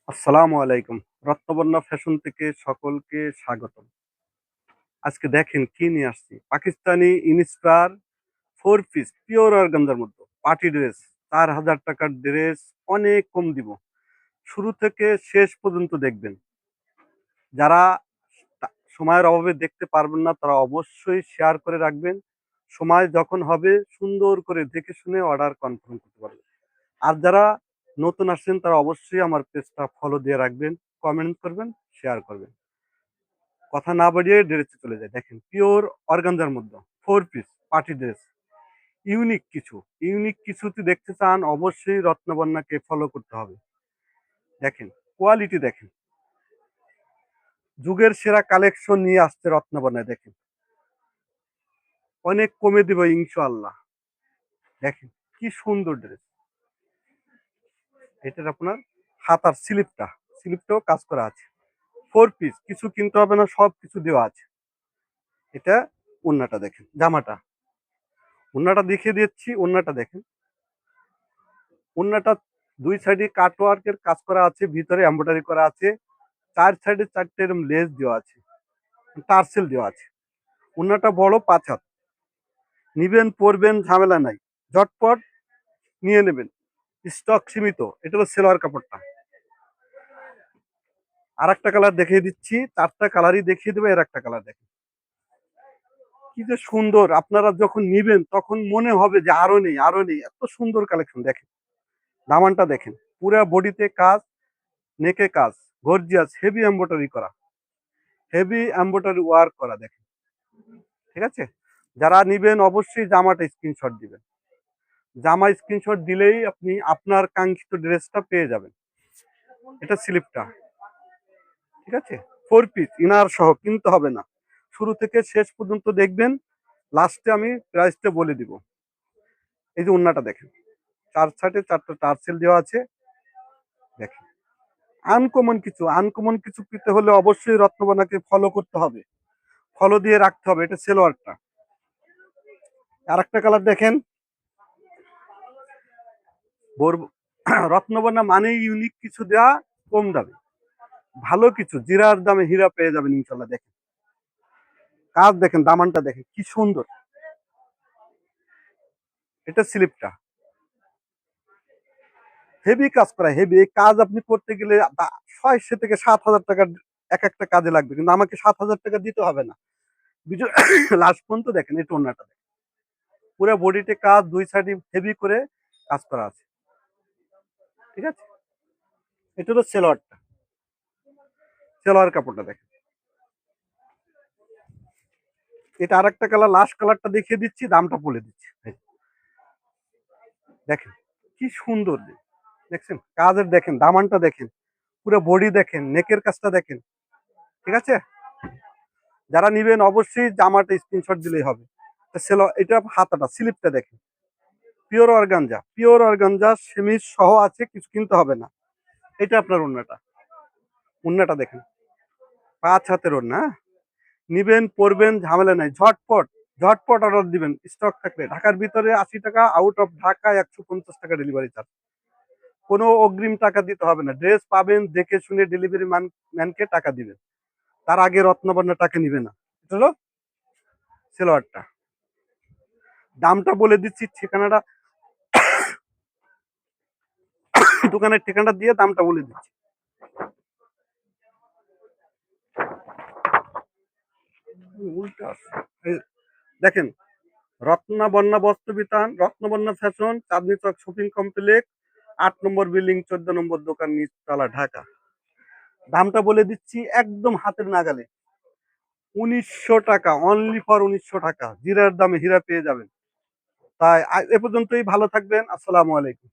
আসসালামু আলাইকুম। রত্নবর্ণা ফ্যাশন থেকে সকলকে স্বাগতম। আজকে দেখেন কি নিয়ে আসছি। Pakistani inspire 4 piece pure organza মধ্যে পার্টি ড্রেস। ৳৪,০০০ ড্রেস অনেক কম দিব। শুরু থেকে শেষ পর্যন্ত দেখবেন। যারা সময়ের অভাবে দেখতে পারবেন না তারা অবশ্যই শেয়ার করে রাখবেন। সময় যখন হবে সুন্দর করে দেখে শুনে অর্ডার কনফার্ম করতে পারবেন। আর যারা নতুন আসছেন তারা অবশ্যই আমার পেজটা ফলো দিয়ে রাখবেন, কমেন্ট করবেন, শেয়ার করবেন। কথা না বাড়িয়ে ড্রেসে চলে যায়। দেখেন পিওর অর্গানজার মধ্যে 4 পিস পার্টি ড্রেস। ইউনিক কিছু। ইউনিক কিছু যদি দেখতে চান অবশ্যই রত্নবন্যাকে ফলো করতে হবে। দেখেন কোয়ালিটি দেখেন। যুগের সেরা কালেকশন নিয়ে আসছে রত্নবন্যায় দেখেন। অনেক কমে দিব ইনশাআল্লাহ। দেখেন কি সুন্দর ড্রেস। এটার আপনার হাতার স্লিপটাও কাজ করা আছে। 4 পিস কিছু কিনতে হবে না, সবকিছু দেওয়া আছে। এটা ওড়নাটা দেখেন, জামাটা। ওড়নাটা দেখিয়ে দিচ্ছি, ওড়নাটা দেখেন। ওড়নাটা ২ সাইডে কাটওয়ার্কের কাজ করা আছে, ভিতরে এমব্রয়ডারি করা আছে। ৪ সাইডে ৪ টে এরকম লেস দেওয়া আছে, টার্সেল দেওয়া আছে। ওড়নাটা বড় ৫ হাত। নিবেন, পরবেন, ঝামেলা নাই। ঝটপট নিয়ে নেবেন। স্টক সীমিত। এটা হলো সেলোয়ার কাপড়টা। আরেকটা কালার দেখিয়ে দিচ্ছি। ৪ টা কালারই দেখিয়ে দেব। এর একটা কালার দেখেন। কি যে সুন্দর! আপনারা যখন নিবেন তখন মনে হবে যে আরো নেই, আরো নেই। এত সুন্দর কালেকশন দেখেন। দামানটা দেখেন। পুরা বডিতে কাজ, নেকে কাজ, গর্জিয়াস হেভি এমব্রয়ডারি করা। হেভি এমব্রয়ডারি ওয়ার্ক করা দেখেন। ঠিক আছে? যারা নিবেন অবশ্যই জামাটা স্ক্রিনশট দিবেন। জামা স্ক্রিনশট দিলেই আপনি আপনার কাঙ্ক্ষিত ড্রেসটা পেয়ে যাবেন। এটা স্লিপটা। ঠিক আছে? 4 পিস ইনার সহ কিনতে হবে না। শুরু থেকে শেষ পর্যন্ত দেখবেন। লাস্টে আমি প্রাইসটা বলে দিব। এই যে ওড়নাটা দেখেন। ৪ সাইডে ৪ টা টার্সেল দেওয়া আছে। দেখেন। আনকমন কিছু পেতে হলে অবশ্যই রত্নবনাকে ফলো করতে হবে। ফলো দিয়ে রাখতে হবে। এটা সেলোয়ারটা। আরেকটা কালার দেখেন। রত্নবনা মানেই ইউনিক কিছু দেওয়া, কম দামে। ভালো কিছু জিরার দামে হীরা পেয়ে যাবেন ইনশাল্লাহ। দেখেন কাজ দেখেন, দামানটা দেখেন কি সুন্দর। এটা স্লিপটা। হেভি কাজ করা, হেভি। এই কাজ আপনি করতে গেলে ৬০০ থেকে ৭,০০০ টাকা এক একটা কাজে লাগবে, কিন্তু আমাকে ৭,০০০ টাকা দিতে হবে না। লাস্ট পর্যন্ত দেখেন এই টোনাটা দেখেন। পুরো বডিতে কাজ, ২ সাইডে হেভি করে কাজ করা আছে। ঠিক আছে? এটা হলো সেলোয়ারটা। সেলোয়ার কাপড়টা দেখেন। এটা আরেকটা কালার, লাস্ট কালারটা দেখিয়ে দিচ্ছি, দামটা বলে দিচ্ছি। দেখেন কি সুন্দর। দেখছেন কাজের, দেখেন দামানটা দেখেন, পুরো বডি দেখেন, নেকের কাজটা দেখেন। ঠিক আছে? যারা নিবেন অবশ্যই জামাটা স্ক্রিনশট দিলেই হবে। এটা হাতাটা স্লিপটা দেখেন। পিওর অর্গানজা সেমিজ সহ আছে, কিছু কিনতে হবে না। এটা আপনার ওড়নাটা। ওড়নাটা দেখেন। ৫ হাতের ওড়না, হ্যাঁ? নিবেন, পরবেন, ঝামেলা নাই। ঝটপট অর্ডার দিবেন স্টক থাকলে। ঢাকার ভিতরে ৮০ টাকা, আউট অফ ঢাকা ১৫০ টাকা ডেলিভারি চার্জ। কোনো অগ্রিম টাকা দিতে হবে না। ড্রেস পাবেন, দেখে শুনে ডেলিভারি ম্যানকে টাকা দিবেন। তার আগে রত্নবর্ণা টাকা নিবে না। এটা হলো সেলোয়ারটা। দামটা বলে দিচ্ছি, ঠিকানাটা দোকানের ঠিকানাটা দিয়ে দামটা বলে দিচ্ছি। উল্টা আছে। দেখেন রত্নবর্ণা বস্ত্র বিতান, রত্নবর্ণা ফ্যাশন, চাঁদনী চক শপিং কমপ্লেক্স, ৮ নম্বর বিল্ডিং, ১৪ নম্বর দোকান, নিচতলা, ঢাকা। দামটা বলে দিচ্ছি একদম হাতের নাগালে। ১৯০০ টাকা, অনলি ফর ১৯০০ টাকা। জিরার দামে হীরা পেয়ে যাবেন। তাই এ পর্যন্তই। ভালো থাকবেন। আসসালামু আলাইকুম।